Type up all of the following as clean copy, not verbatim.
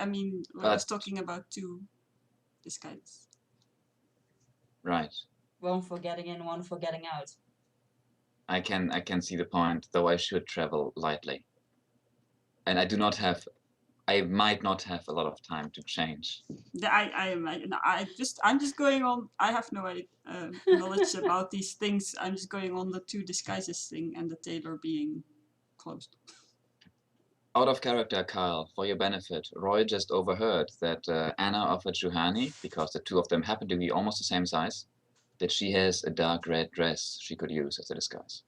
I mean, I was talking about 2 disguises. Right. One for getting in, one for getting out. I can see the point, though I should travel lightly. And I might not have a lot of time to change. I imagine. I'm just going on. I have no knowledge about these things. I'm just going on the 2 disguises thing and the tailor being closed. Out of character, Kyle, for your benefit, Roy just overheard that Anna offered Juhani, because the 2 of them happen to be almost the same size, that she has a dark red dress she could use as a disguise.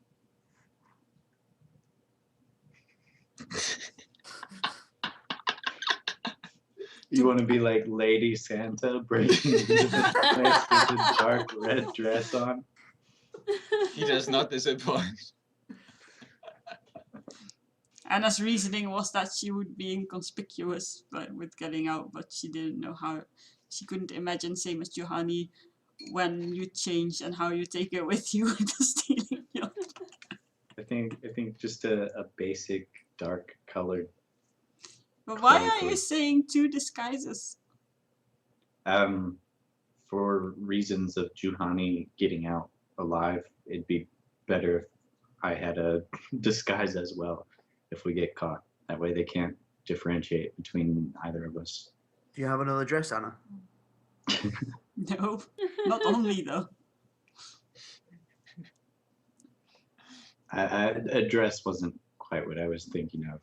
You want to be like Lady Santa breaking into the place with a dark red dress on? He does not disappoint. Anna's reasoning was that she would be inconspicuous with getting out, but she didn't know how. She couldn't imagine, same as Juhani, when you change and how you take it with you with the stealing yacht. I think just a basic dark colored. But why are you saying 2 disguises? For reasons of Juhani getting out alive, it'd be better if I had a disguise as well if we get caught. That way they can't differentiate between either of us. Do you have another dress, Anna? No, not on me though. A dress wasn't quite what I was thinking of.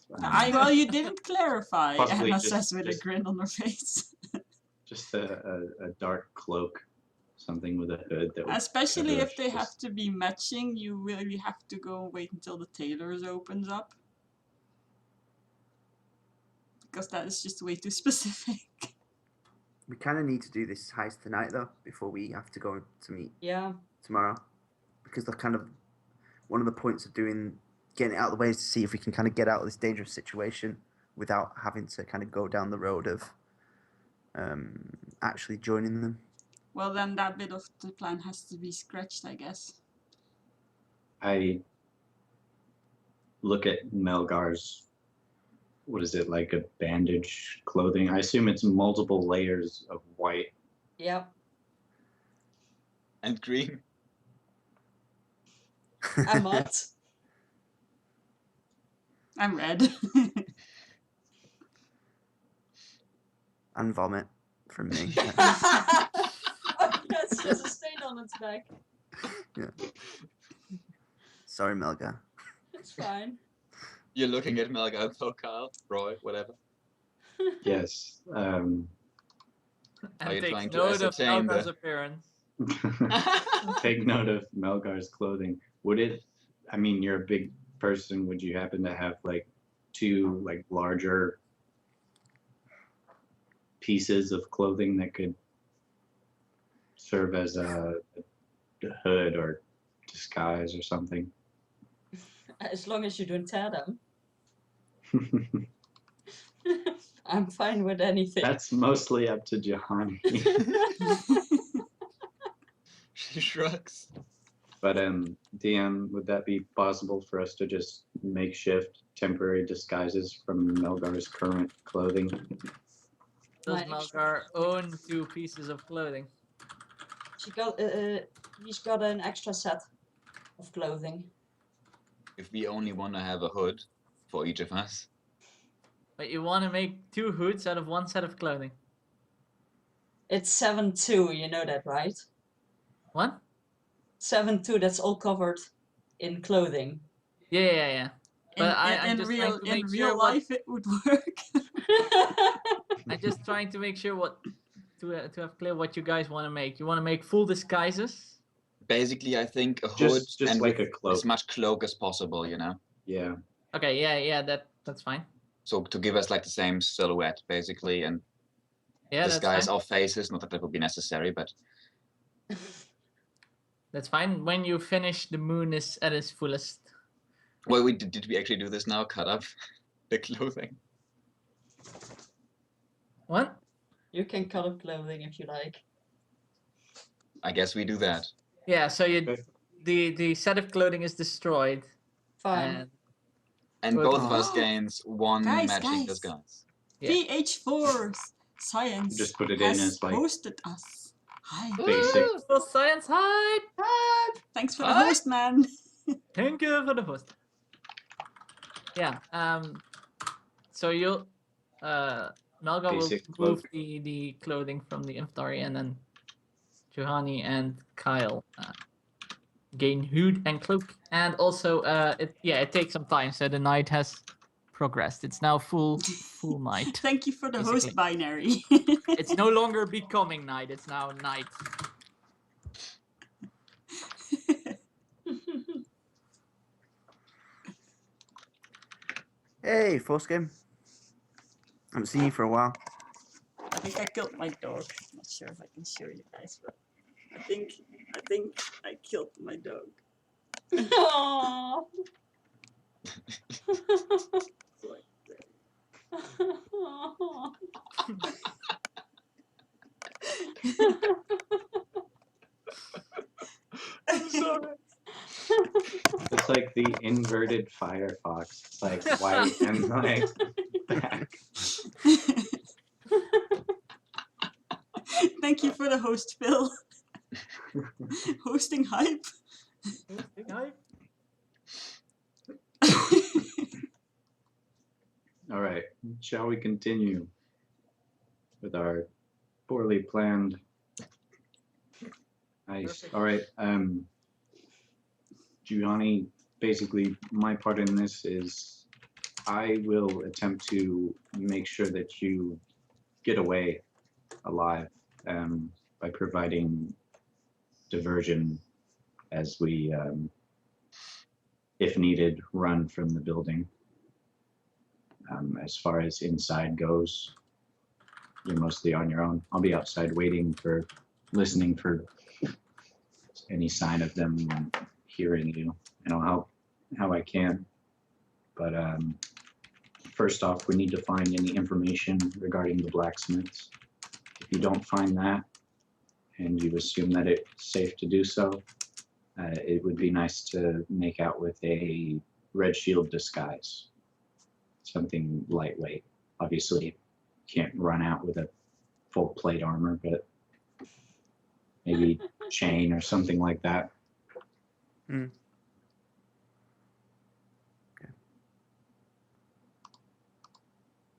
Well, you didn't clarify, Possibly Anna just- says with a just- grin on her face. Just a dark cloak, something with a hood that would Especially cover if they just- have to be matching, you really have to go and wait until the tailor's opens up. Because that is just way too specific. We kind of need to do this heist tonight, though, before we have to go to meet Yeah. tomorrow. Because they're kind of one of the points of getting it out of the way is to see if we can kind of get out of this dangerous situation without having to kind of go down the road of actually joining them. Well, then that bit of the plan has to be scratched, I guess. I look at Melgar's, what is it, like a bandage clothing? I assume it's multiple layers of white. Yep. And green. I'm not. I'm red. And vomit from me. Oh, yes, there's a stain on its back. Sorry, Melga. It's fine. You're looking at Melga, though, Kyle, Roy, whatever. Yes. Are you And trying take to note of ascertain Melga's the- appearance. Take note of Melgar's clothing. Would it, I mean, you're a big person. Would you happen to have like 2 like larger pieces of clothing that could serve as a hood or disguise or something? As long as you don't tear them. I'm fine with anything. That's mostly up to Juhani. She shrugs. But DM, would that be possible for us to just makeshift temporary disguises from Melgar's current clothing? Does My Melgar own 2 pieces of clothing? He's got an extra set of clothing. If we only want to have a hood for each of us. But you want to make 2 hoods out of 1 set of clothing. It's 7-2, you know that, right? What? 7-2, that's all covered in clothing. Yeah. But I'm in just real, trying to make in sure real what- life, it would work. I'm just trying to make sure to have clear what you guys want to make. You want to make full disguises? Basically, I think a hood Just and like with a cloak. as much cloak as possible, you know? Yeah. Okay, yeah, that's fine. So to give us like the same silhouette, basically, and Yeah, disguise that's fine. our faces. Not that that would be necessary, but That's fine. When you finish, the moon is at its fullest. well, did we actually do this now? Cut up the clothing. What? You can cut up clothing if you like. I guess we do that. Yeah, so Okay. the set of clothing is destroyed. Fine. And Good. both of us gains 1 Guys, matching guys. disguise. Yeah. PH4 Science Just put it in has as, like, hosted us. Hi. Basic. Woo, for science hype. Thanks for the Hi. host, man. Thank you for the host. Yeah. So you'll Melga will Basic move cloak. the clothing from the Infantari, and then Juhani and Kyle gain hood and cloak. And also it takes some time, so the night has progressed. It's now full night. Thank you for the host Basically. binary. It's no longer becoming night, it's now night. Hey, Force Game. Haven't seen you for a while. I think I killed my dog. Not sure if I can show you guys, but I think I killed my dog. Aww. Like, I'm sorry. It's like the inverted Firefox. It's like white and like black. Thank you for the host, Phil. Hosting hype. Big hype. All right, shall we continue with our poorly planned? Nice. Perfect. All right. Giuliani, basically, my part in this is I will attempt to make sure that you get away alive by providing diversion as we, if needed, run from the building. As far as inside goes, you're mostly on your own. I'll be outside listening for any sign of them hearing you, and I'll help how I can. But first off, we need to find any information regarding the blacksmiths. If you don't find that, and you assume that it's safe to do so, it would be nice to make out with a red shield disguise. Something lightweight. Obviously, can't run out with a full plate armor, but maybe chain or something like that. Mm.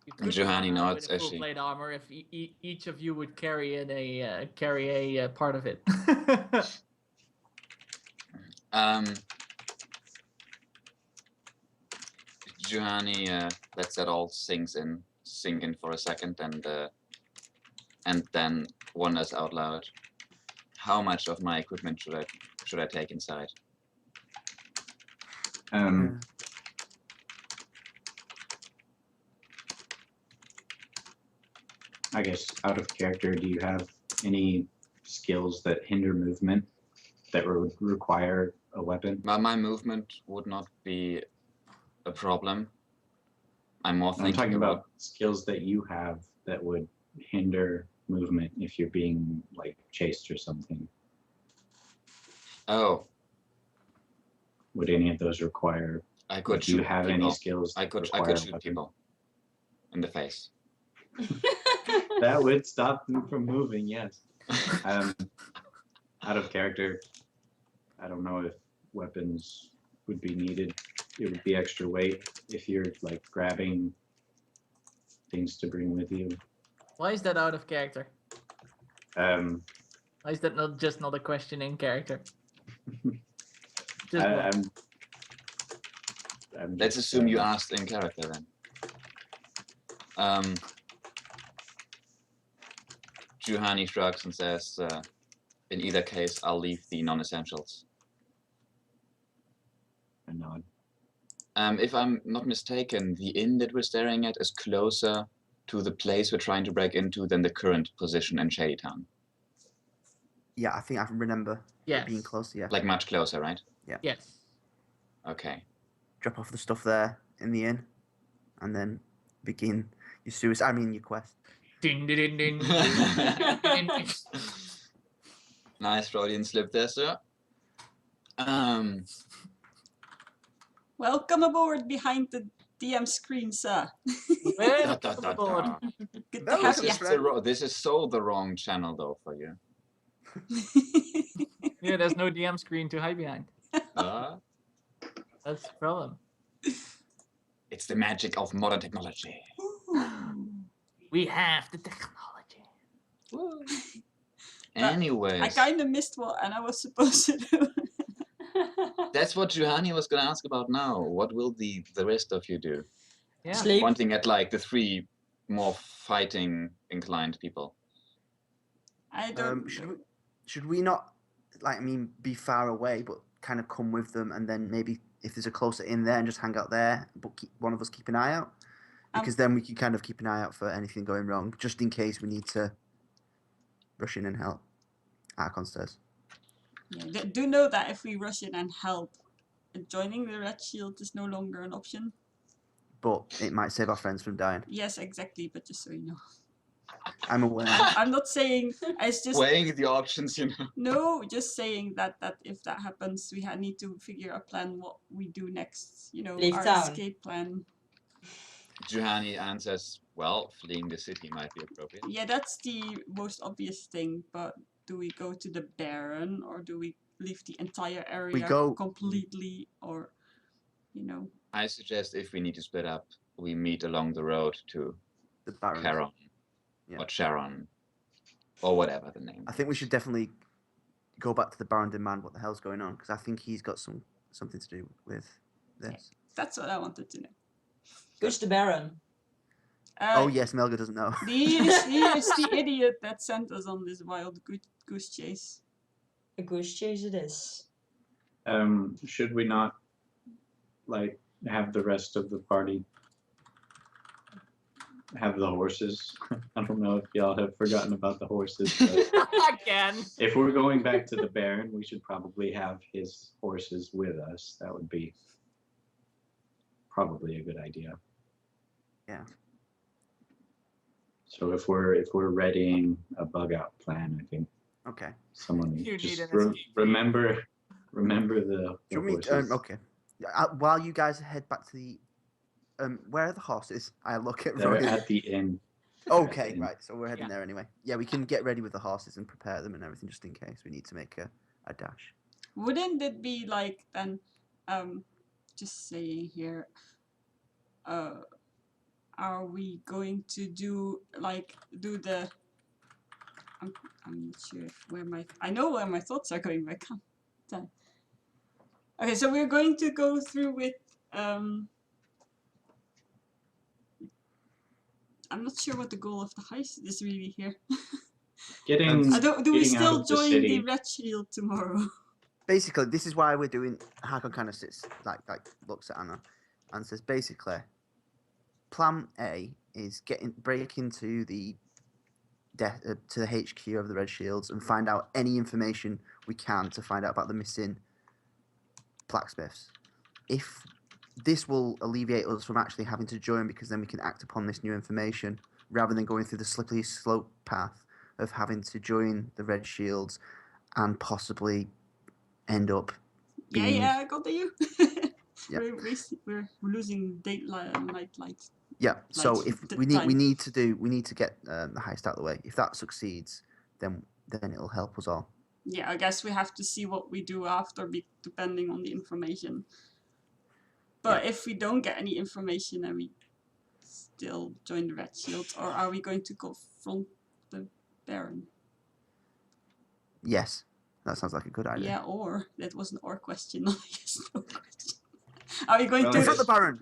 You And could Juhani run out nods with a as full she- plate armor if each of you would carry a part of it. Juhani lets that all sink in for a second, and then wonders out loud, how much of my equipment should I take inside? I guess out of character, do you have any skills that hinder movement that would require a weapon? My movement would not be a problem. I'm more I'm thinking talking about skills that you have that would hinder movement if you're being like chased or something. Oh, Would any of those require? I could Do you shoot have people. any skills? I that could require a shoot weapon? people in the face. That would stop them from moving. Yes. Out of character, I don't know if weapons would be needed. It would be extra weight if you're like grabbing things to bring with you. Why is that out of character? Um, Why is that not a question in character? I, Just I'm Let's just, assume you asked in character then. Juhani shrugs and says, in either case, I'll leave the non-essentials. a nod. If I'm not mistaken, the inn that we're staring at is closer to the place we're trying to break into than the current position in Shadytown. Yeah, I think I remember yes. it being close. Yeah. Like much closer, right? Yes. Okay. Drop off the stuff there in the inn, and then begin your suicide. I mean, your quest. Ding, ding, ding, ding, ding, ding, ding. Nice Freudian slip there, sir. Welcome aboard behind the DM screen, sir. Well, Da, da, da, board. da. Good to That have was you. a friend. This is so the wrong channel though for you. Yeah, there's no DM screen to hide behind. Uh, That's the problem. it's the magic of modern technology. We have the technology. Anyways, I kind of missed what Anna was supposed to do. that's what Juhani was going to ask about now. What will the rest of you do? Yeah. Sleep. Pointing at like the 3 more fighting inclined people. I don't. Should we not, like, I mean, be far away, but kind of come with them, and then maybe if there's a closer in there, and just hang out there, but one of us keep an eye out, because then we can kind of keep an eye out for anything going wrong, just in case we need to rush in and help. Archon says. Yeah, do know that if we rush in and help, joining the Red Shield is no longer an option. But it might save our friends from dying. Yes, exactly. But just so you know, I'm aware. I'm not saying it's just Weighing the options, you know. no, just saying that if that happens, we need to figure a plan what we do next. You know, Leave our town. escape plan. Juhani answers, well, fleeing the city might be appropriate. Yeah, that's the most obvious thing. But do we go to the Baron or do we leave the entire area go- completely, or you know? I suggest if we need to split up, we meet along the road to The Baron. Charon Yeah. or Sharon or whatever the name. I think we should definitely go back to the Baron, demand what the hell's going on, because I think he's got something to do with this. That's what I wanted to know. Who's the Baron? Oh yes, Melga doesn't know. He is the idiot that sent us on this wild goose chase. A goose chase it is. Should we not like have the rest of the party have the horses? I don't know if y'all have forgotten about the horses, but Again. if we're going back to the Baron, we should probably have his horses with us. That would be probably a good idea. Yeah. So if we're readying a bug out plan, I think Okay. someone You just need an escape. remember the Do you want me horses. to, okay. While you guys head back to the, where are the horses? I look at They're Roy. at the inn. Okay, Yeah. right. So we're heading Yeah. there anyway. Yeah, we can get ready with the horses and prepare them and everything just in case we need to make a dash. Wouldn't it be like then, just saying here, are we going to do the? I'm not sure I know where my thoughts are going, but I can't tell. Okay, so we're going to go through with I'm not sure what the goal of the heist is really here. Getting Do we getting out still of the join city. the Red Shield tomorrow? Basically, this is why we're doing. Hakon kind of sits like looks at Anna and says, basically, Plan A is break into the to the HQ of the Red Shields and find out any information we can to find out about the missing blacksmiths. If this will alleviate us from actually having to join, because then we can act upon this new information rather than going through the slippery slope path of having to join the Red Shields and possibly end up being... Yeah, I got you. Yeah. We're losing daylight and night light. Yeah. So Like, if the we time. need to get the heist out of the way. If that succeeds, then it'll help us all. Yeah, I guess we have to see what we do after, depending on the information. But if we don't get any information, and we still join the Red Shield, or are we going to confront the Baron? Yes, that sounds like a good idea. Yeah, or that was an or question, not a yes no question. Are we going Well, to? Confront the Baron.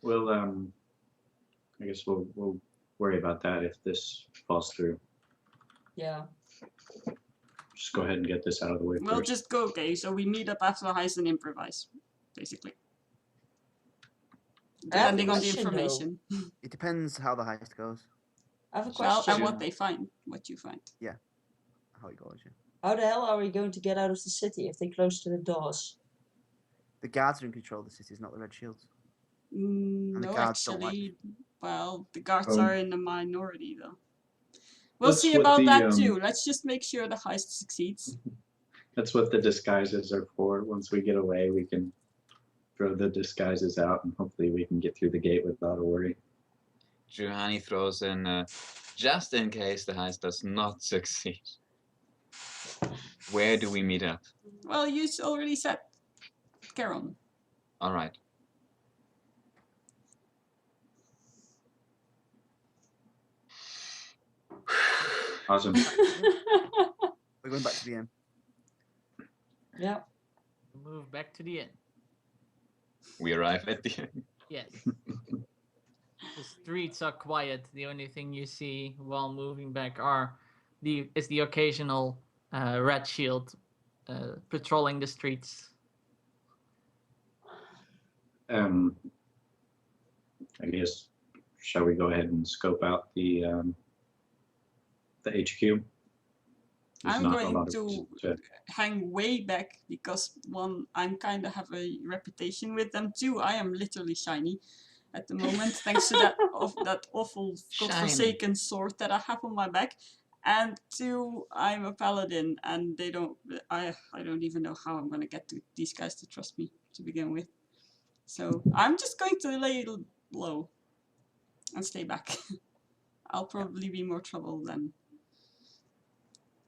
We'll I guess we'll worry about that if this falls through. Yeah. Just go ahead and get this out of the way We'll first. just go. Okay, so we meet up after the heist and improvise, basically. I have a Depending on the question, though. information. It depends how the heist goes, I have a Well, question. and what they find, what you find. how it goes. Yeah. How the hell are we going to get out of the city if they close to the doors? The guards are in control of the cities, not the Red Shields. Mm, And the no, guards don't like actually, well, the guards Um, are in the minority, though. We'll that's see what about the, that too. Let's just make sure the heist succeeds. That's what the disguises are for. Once we get away, we can throw the disguises out, and hopefully we can get through the gate without a worry. Juhani throws in, just in case the heist does not succeed. Where do we meet up? Well, you already said Charon. All right. Awesome. We're going back to the end. Yeah. Move back to the end. We arrive at the end. Yes. The streets are quiet. The only thing you see while moving back is the occasional red shield patrolling the streets. I guess, shall we go ahead and scope out the HQ? There's I'm not a going lot of to reason to- hang way back because one, I'm kind of have a reputation with them. Two, I am literally shiny at the moment thanks to that awful godforsaken sword that I have on my back. And two, I'm a paladin, and I don't even know how I'm gonna get these guys to trust me to begin with. So I'm just going to lay low and stay back. I'll probably be more trouble than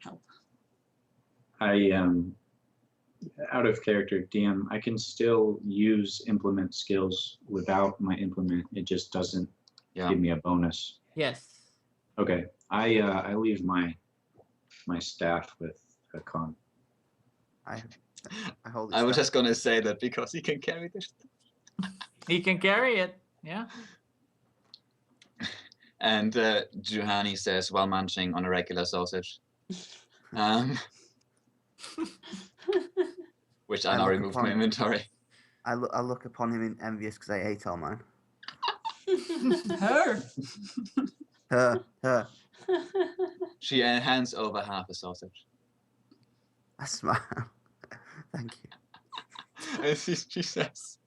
help. I out of character DM, I can still use implement skills without my implement. It just doesn't Yeah. give me a bonus. Yes. Okay, I leave my staff with Hakan. I hold it. I was staff. just gonna say that because he can carry this. He can carry it. Yeah. And Juhani says while munching on a regular sausage, which I I now look remove from my upon- inventory. I look upon him in envious because I ate all mine. Her! Her. She hands over half a sausage. I smile. Thank you. And she says,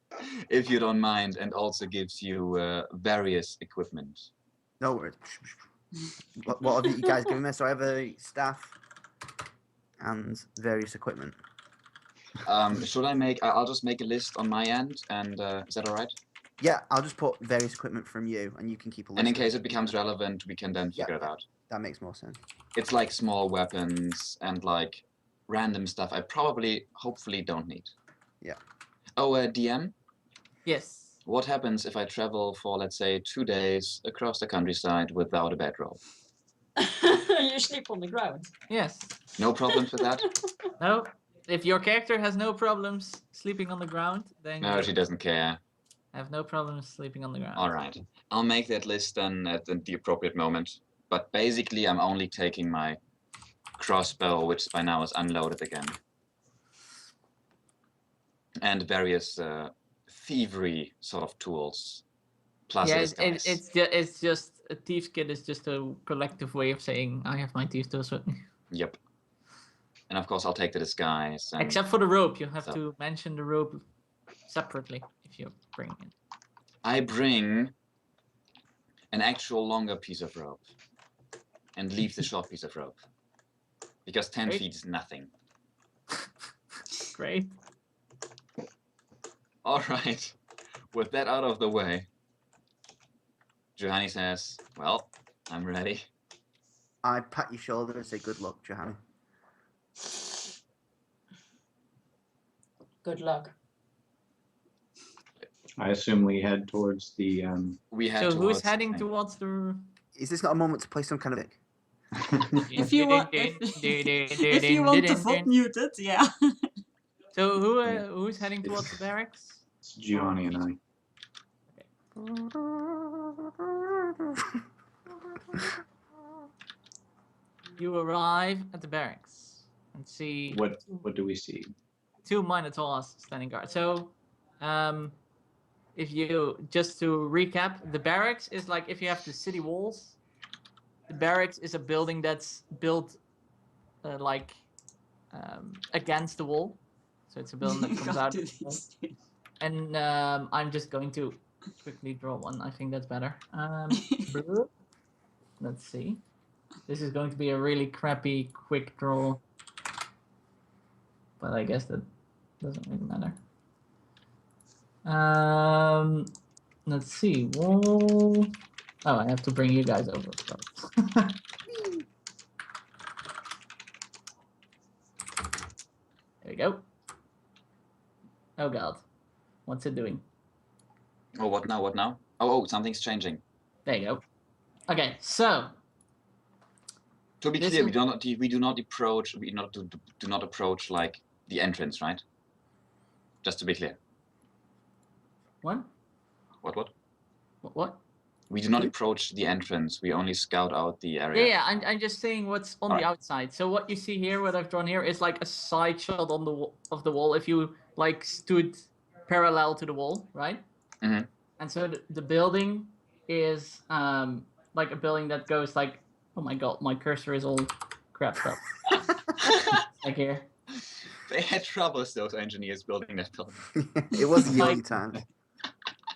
if you don't mind, and also gives you various equipment. No worries. What have you guys given me? So I have a staff and various equipment. Should I make? I'll just make a list on my end, and is that all right? Yeah, I'll just put various equipment from you, and you can keep a list. And in of case it becomes relevant, we can then Yeah, figure it yeah. out. That makes more sense. It's like small weapons and like random stuff I probably, hopefully, don't need. Yeah. Oh, DM, Yes. what happens if I travel for, let's say, 2 days across the countryside without a bedroll? You sleep on the ground. Yes. No problems with that? No. If your character has no problems sleeping on the ground, then No, you she doesn't care. have no problems sleeping on the ground. All right. I'll make that list then at the appropriate moment. But basically, I'm only taking my crossbow, which by now is unloaded again. And various thievery sort of tools. Plus Yeah, a disguise. it's just a thief's kit is just a collective way of saying I have my thieves tools with me. Yep. And of course, I'll take the disguise. And Except for the rope, you have So- to mention the rope separately if you bring it. I bring an actual longer piece of rope and leave the short piece of rope. Because 10 Great. feet is nothing. Great. All right. With that out of the way, Juhani says, well, I'm ready. I pat your shoulder and say, "Good luck, Johanny." Good luck. I assume we head towards the. We head So who's towards- heading towards the? Is this not a moment to play some kind of? If you want, if you want the VOD muted, yeah. So who's heading towards the barracks? It's Giovanni and I. You arrive at the barracks and see What do we see? 2 Minotaurs standing guard. So, if you just to recap, the barracks is like if you have the city walls. The barracks is a building that's built against the wall, so it's a building that comes Can't out. do of the wall. these things. And I'm just going to quickly draw one. I think that's better. Let's see. This is going to be a really crappy quick draw, but I guess that doesn't really matter. Let's see. Wall. Oh, I have to bring you guys over first. There we go. Oh god. What's it doing? Oh, what now? What now? Oh, something's changing. There you go. Okay, so To be This clear, is- we do not approach like the entrance, right? Just to be clear. what? What? What? We do not approach the entrance. We only scout out the Yeah, area. yeah. I'm just saying what's on the Alright. outside. So what you see here, what I've drawn here, is like a side shot on the of the wall. If you like stood parallel to the wall, right? Mhm. And so the building is like a building that goes like, oh my god, my cursor is all crapped up. Like here. They had troubles, those engineers building that building. It was the Like- early times.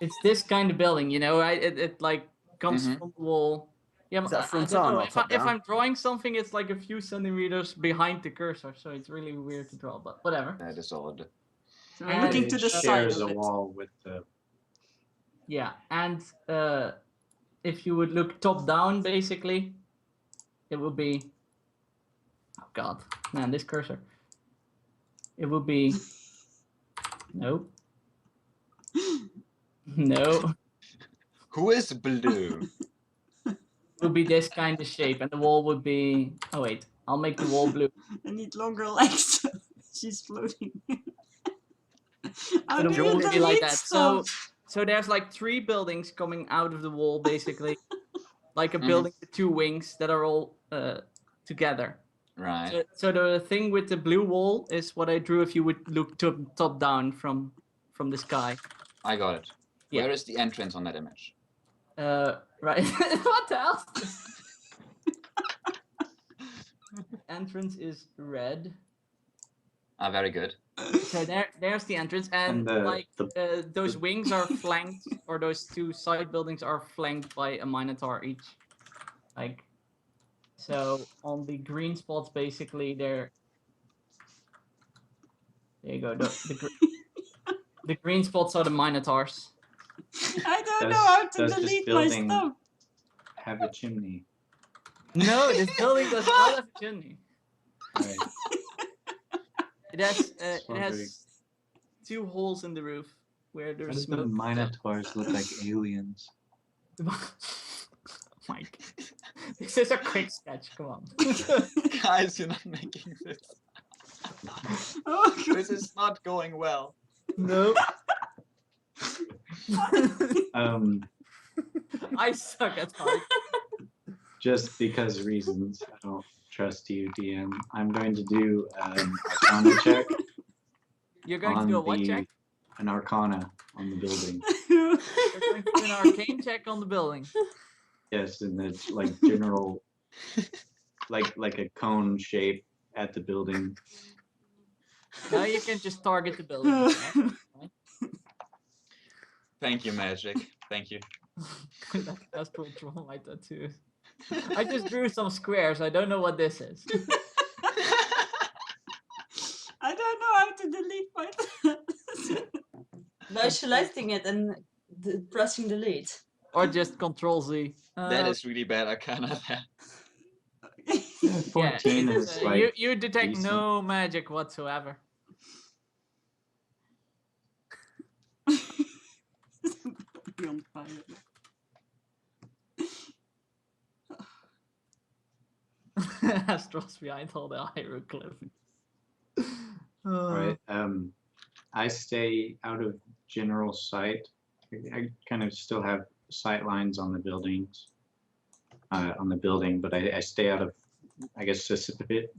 It's this kind of building, you know, right? It like comes Mhm. from the wall. Yeah, Is that I front don't on know. or top If down? I'm drawing something, it's like a few centimeters behind the cursor, so it's really weird to draw. But whatever. That is odd. So we're looking And to it the side shares of a it. wall with the. Yeah, and if you would look top down, basically, it would be. Oh god, man, this cursor. It would be. No. No. Who is blue? It would be this kind of shape, and the wall would be. Oh wait, I'll make the wall blue. I need longer legs. She's floating. How So the do wall you would be like delete that. So, stuff? so there's like 3 buildings coming out of the wall, basically, like a Mhm. building with 2 wings that are all together. Right. So the thing with the blue wall is what I drew. If you would look top down from the sky. I got it. Yeah. Where is the entrance on that image? Right. What the hell? Entrance is red. Ah, very good. So there's the entrance, and the- like those wings are flanked, or those 2 side buildings are flanked by a minotaur each. Like, so on the green spots, basically, they're. There you go. The green spots are the minotaurs. I don't know Does- how to does this delete my building- stuff. Have a chimney. No, this building does not have a chimney. Right. It has Just it has 2 holes in the roof where Why there's does the smoke. Minotaurs look like aliens? Mike, this is a quick sketch. Come on. Guys, you're not making this. Oh, This is not going well. No, I suck at art. Just because reasons, I don't trust you, DM. I'm going to do an Arcana check You're going to on do a what check? an Arcana on the building. You're going to do an arcane check on the building. Yes, in the like general, like a cone shape at the building. Now you can just target the building. right? Thank you, Magic. Thank you. That's what draw my tattoo. I just drew some squares. I don't know what this is. I don't know how to delete my. By selecting it and pressing delete. Or just Control Z. That is really bad Arcana there. Yeah, 14 it's, is like you detect decent. no magic whatsoever. Be on fire. Astros behind all the hieroglyphics. Right. I stay out of general sight. I kind of still have sight lines on the buildings, on the building, but I stay out of, I guess,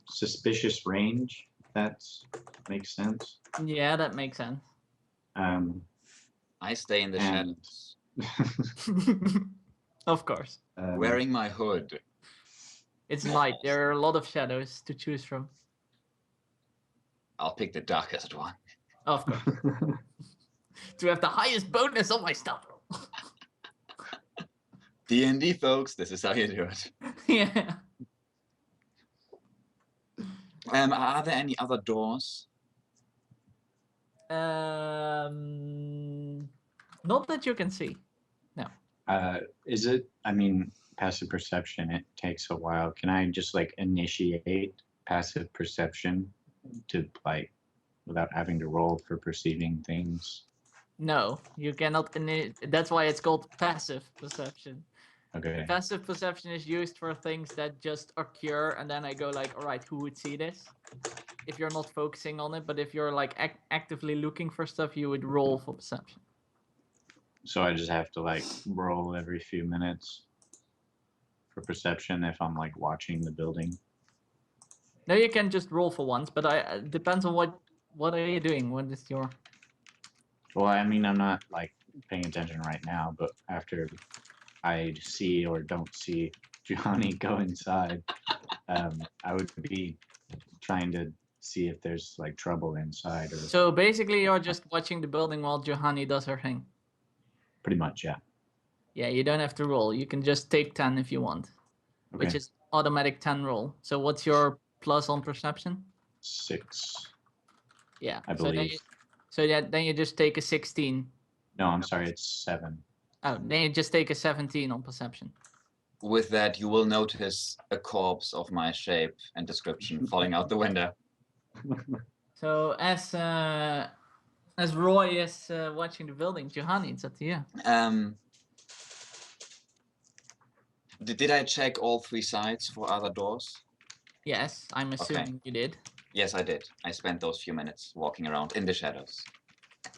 suspicious range. That makes sense. Yeah, that makes sense. I stay in the And- shadows, Of course. wearing my hood. It's night. There are a lot of shadows to choose from. I'll pick the darkest one. Of course. To have the highest bonus on my stuff. D&D, folks, this is how you do it. Yeah. Are there any other doors? Not that you can see. Is it? I mean, passive perception. It takes a while. Can I just like initiate passive perception to like without having to roll for perceiving things? No, you cannot. That's why it's called passive perception. Okay. Passive perception is used for things that just occur, and then I go like, all right, who would see this? If you're not focusing on it, but if you're like actively looking for stuff, you would roll for perception. So I just have to like roll every few minutes for perception if I'm like watching the building. No, you can just roll for once, but depends on what are you doing? What is your? Well, I mean, I'm not like paying attention right now, but after I see or don't see Juhani go inside, I would be trying to see if there's like trouble inside or So basically, you're just watching the building while Johanny does her thing. pretty much, yeah. Yeah, you don't have to roll. You can just take 10 if you want, which Okay. is automatic 10 roll. So what's your plus on perception? 6, Yeah. I So then believe. you, so yeah, then you just take a 16. No, I'm sorry, it's 7. Oh, then you just take a 17 on perception. With that, you will notice a corpse of my shape and description falling out the window. So as Roy is watching the building, Johanny, it's up to you. Did I check all 3 sides for other doors? Yes, I'm assuming you did. Yes, I did. I spent those few minutes walking around in the shadows.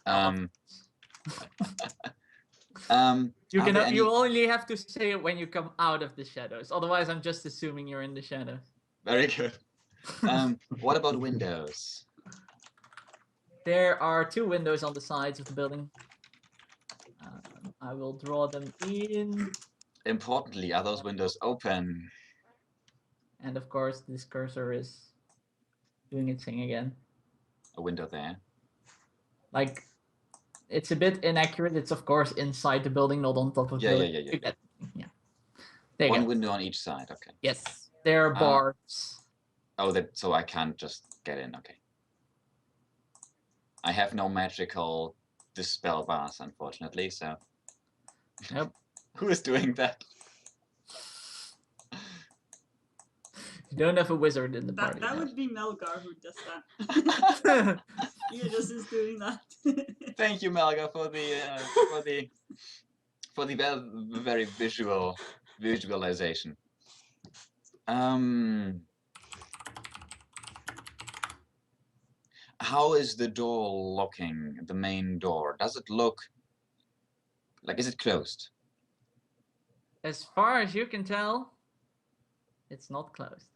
Oh, You Are can there you any- only have to say it when you come out of the shadows. Otherwise, I'm just assuming you're in the shadows. Very good. What about windows? There are 2 windows on the sides of the building. I will draw them in, Importantly, are those windows open? and of course, this cursor is doing its thing again. A window there. Like, it's a bit inaccurate. It's of course inside the building, not on top of the Yeah, building. yeah, yeah, You get- yeah. There you One go. window on each side. Okay. Yes, there are Ah. bars. Oh, that so I can't just get in. Okay. I have no magical dispel bars, unfortunately. So. Yep. Who is doing that? You don't have a wizard in the That party. that now. would be Melgar who does that. He just is doing that. Thank you, Melga, for the very visualization. How is the door locking? The main door. Does it look like is it closed? As far as you can tell, it's not closed.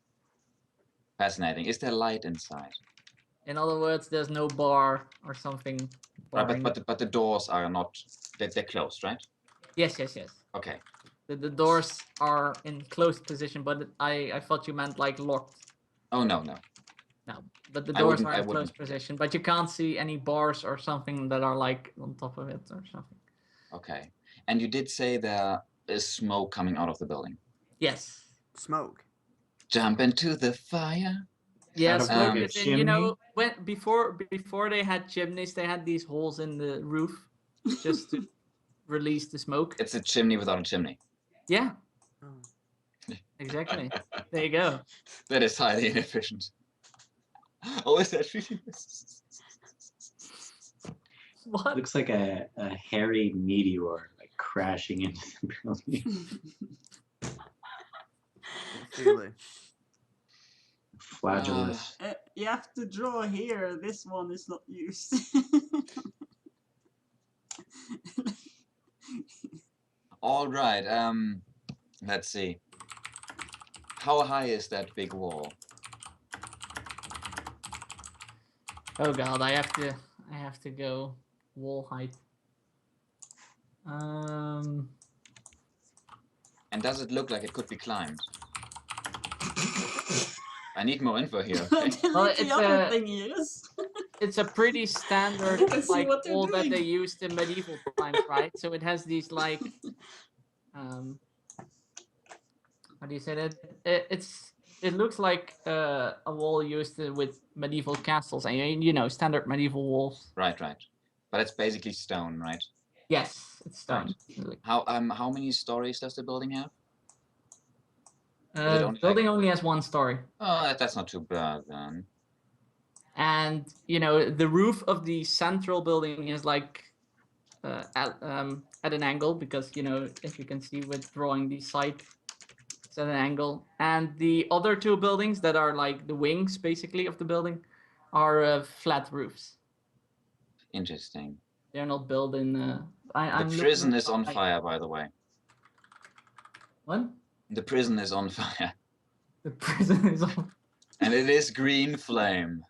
Fascinating. Is there light inside? In other words, there's no bar or something. Right, barring but the doors are not. They're closed, right? Yes, yes, yes. Okay. The doors are in closed position, but I thought you meant like locked. Oh no. No, but the I doors wouldn't- are I in closed wouldn't. position, but you can't see any bars or something that are like on top of it or something. Okay. And you did say there is smoke coming out of the building. Yes. Smoke. Jump into the fire. Yes, of like a because you know when before they had chimneys, they had these holes in the roof just to release the smoke. It's a chimney without a chimney. Yeah, Oh. exactly. There you go. That is highly inefficient. Oh, is that really? What? Looks like a hairy meteor like crashing into the building. Really. Flagellus. You have to draw here. This one is not used. All right. Let's see. How high is that big wall? Oh god, I have to go wall height. And does it look like it could be climbed? I need more info here. Okay. Well, Delete the it's other a- thing is. It's a pretty standard You can see like what they're wall that they doing. used in medieval times, right? So it has these like how do you say that? it looks like a wall used with medieval castles and standard medieval walls. Right, right. But it's basically stone, right? Yes, it's stone. How many stories does the building have? it The only building only has one story. Oh, that's not too bad then. And the roof of the central building is like at an angle because if you can see with drawing the side, it's at an angle. And the other two buildings that are like the wings basically of the building are flat roofs. Interesting. They're not built in. I'm The looking prison at is on my- fire, by the way. What? The prison is on fire. The prison is on. And it is green flame.